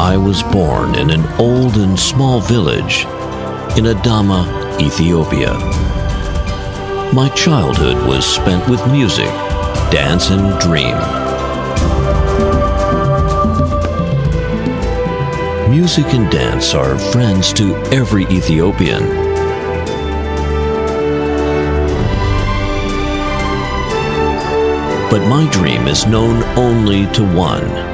I was born in an old and small village in Adama, Ethiopia. My childhood was spent with music, dance, and dream. Music and dance are friends to every Ethiopian. But my dream is known only to one.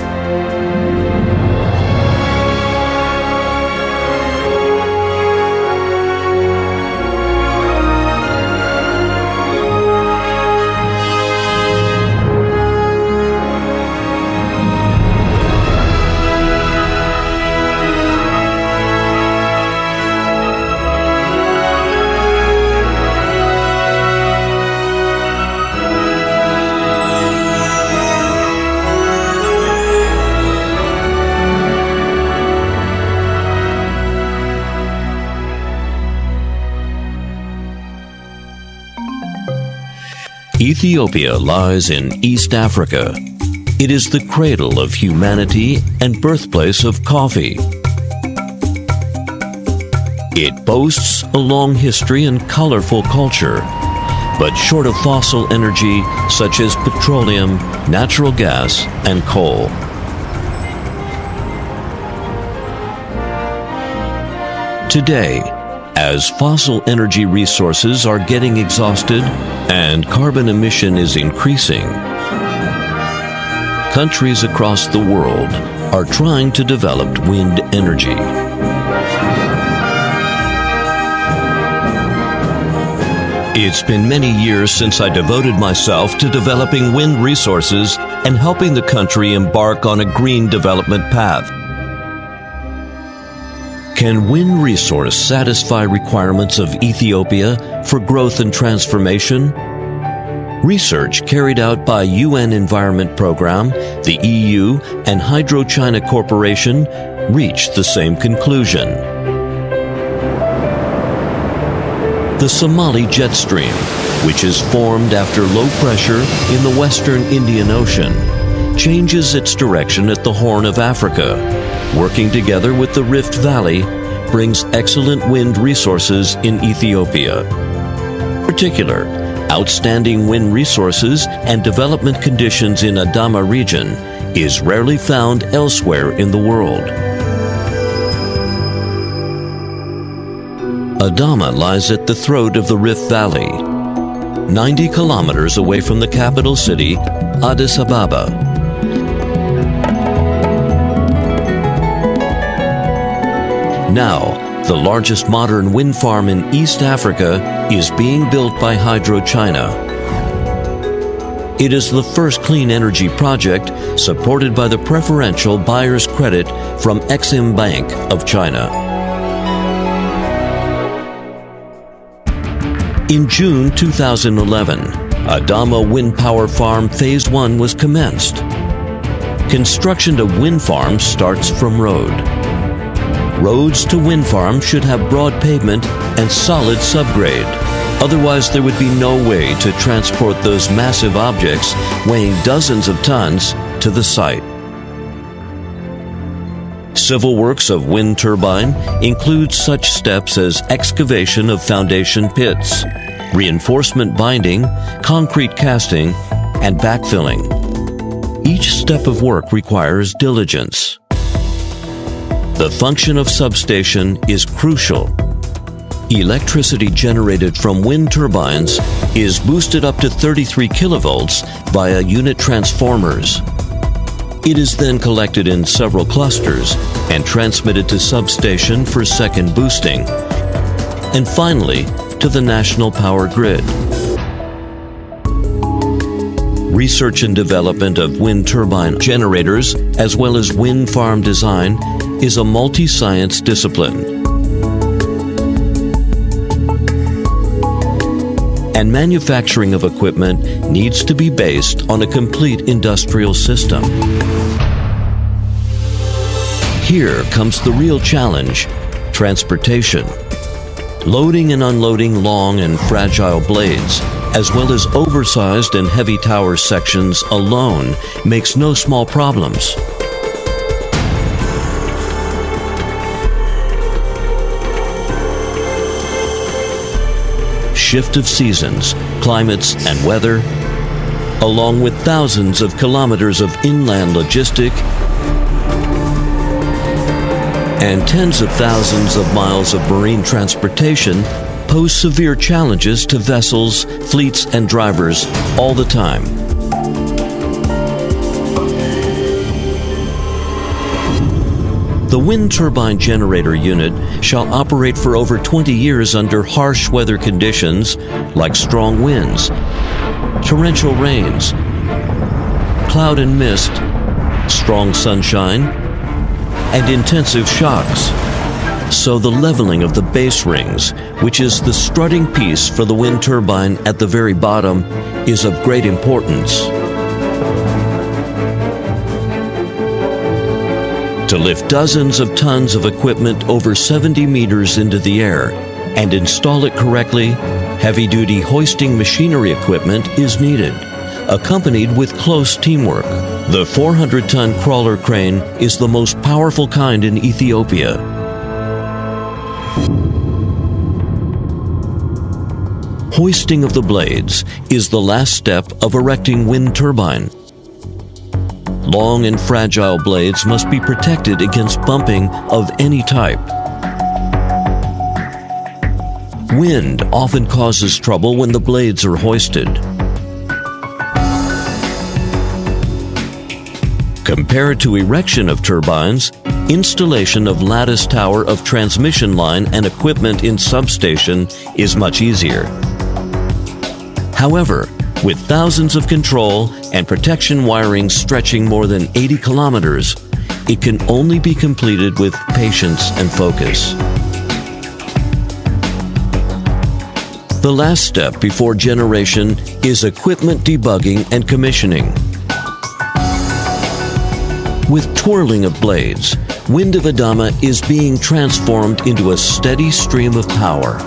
Ethiopia lies in East Africa. It is the cradle of humanity and birthplace of coffee. It boasts a long history and colorful culture, but short of fossil energy such as petroleum, natural gas, and coal. Today, as fossil energy resources are getting exhausted and carbon emission is increasing, countries across the world are trying to develop wind energy. It's been many years since I devoted myself to developing wind resources and helping the country embark on a green development path. Can wind resource satisfy requirements of Ethiopia for growth and transformation? Research carried out by UN Environment Programme, the EU, and Hydro-China Corporation reached the same conclusion. The Somali jet stream, which is formed after low pressure in the western Indian Ocean, changes its direction at the Horn of Africa. Working together with the Rift Valley, brings excellent wind resources in Ethiopia. In particular, outstanding wind resources and development conditions in Adama region is rarely found elsewhere in the world. Adama lies at the throat of the Rift Valley, 90 kilometers away from the capital city, Addis Ababa. Now, the largest modern wind farm in East Africa is being built by Hydro-China. It is the first clean energy project supported by the preferential buyer's credit from Exim Bank of China. In June 2011, Adama Wind Power Farm Phase 1 was commenced. Construction of wind farms starts from road. Roads to wind farms should have broad pavement and solid subgrade. Otherwise, there would be no way to transport those massive objects weighing dozens of tons to the site. Civil works of wind turbine include such steps as excavation of foundation pits, reinforcement binding, concrete casting, and backfilling. Each step of work requires diligence. The function of substation is crucial. Electricity generated from wind turbines is boosted up to 33 kilovolts via unit transformers. It is then collected in several clusters and transmitted to substation for second boosting, and finally to the national power grid. Research and development of wind turbine generators, as well as wind farm design, is a multi-science discipline. And manufacturing of equipment needs to be based on a complete industrial system. Here comes the real challenge: transportation. Loading and unloading long and fragile blades, as well as oversized and heavy tower sections alone, makes no small problems. shift of seasons, climates, and weather, along with thousands of kilometers of inland logistic and tens of thousands of miles of marine transportation, pose severe challenges to vessels, fleets, and drivers all the time. The wind turbine generator unit shall operate for over 20 years under harsh weather conditions like strong winds, torrential rains, cloud and mist, strong sunshine, and intensive shocks. So the leveling of the base rings, which is the strutting piece for the wind turbine at the very bottom, is of great importance. To lift dozens of tons of equipment over 70 meters into the air and install it correctly, heavy-duty hoisting machinery equipment is needed, accompanied with close teamwork. The 400-ton crawler crane is the most powerful kind in Ethiopia. Hoisting of the blades is the last step of erecting wind turbine. Long and fragile blades must be protected against bumping of any type. Wind often causes trouble when the blades are hoisted. Compared to erection of turbines, installation of lattice tower of transmission line and equipment in substation is much easier. However, with thousands of control and protection wiring stretching more than 80 kilometers, it can only be completed with patience and focus. The last step before generation is equipment debugging and commissioning. With twirling of blades, wind of Adama is being transformed into a steady stream of power.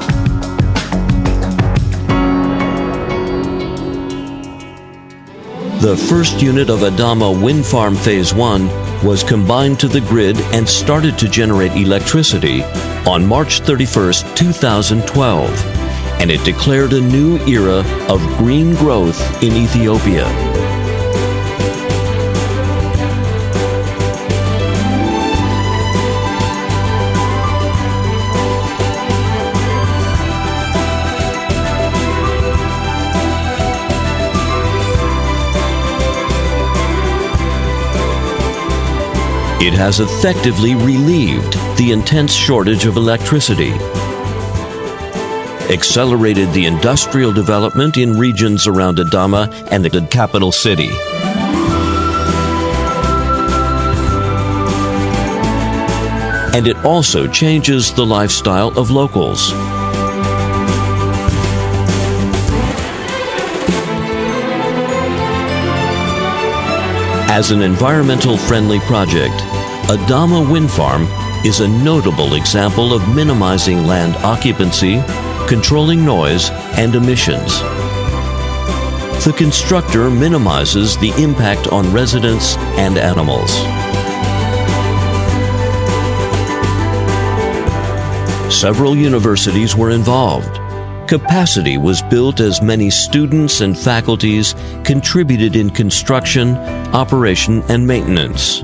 The first unit of Adama Wind Farm Phase 1 was combined to the grid and started to generate electricity on March 31, 2012, and it declared a new era of green growth in Ethiopia. It has effectively relieved the intense shortage of electricity, accelerated the industrial development in regions around Adama and the capital city, and it also changes the lifestyle of locals. As an environmental-friendly project, Adama Wind Farm is a notable example of minimizing land occupancy, controlling noise, and emissions. The constructor minimizes the impact on residents and animals. Several universities were involved. Capacity was built as many students and faculties contributed in construction, operation, and maintenance.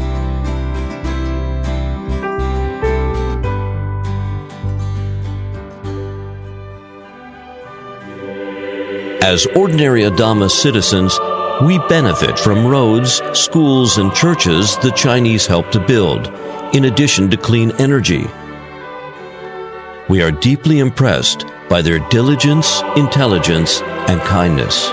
As ordinary Adama citizens, we benefit from roads, schools, and churches the Chinese helped to build, in addition to clean energy. We are deeply impressed by their diligence, intelligence, and kindness.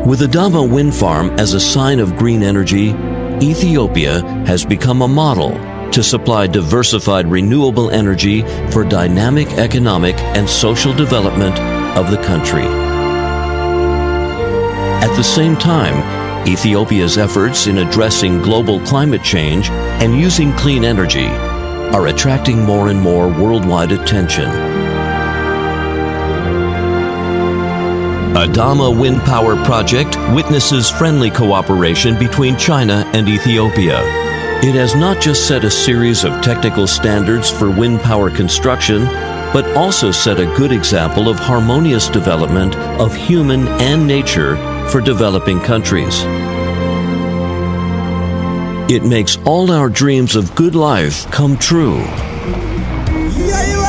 With Adama Wind Farm as a sign of green energy, Ethiopia has become a model to supply diversified renewable energy for dynamic economic and social development of the country. At the same time, Ethiopia's efforts in addressing global climate change and using clean energy are attracting more and more worldwide attention. Adama Wind Power Project witnesses friendly cooperation between China and Ethiopia. It has not just set a series of technical standards for wind power construction, but also set a good example of harmonious development of human and nature for developing countries. It makes all our dreams of good life come true. Ya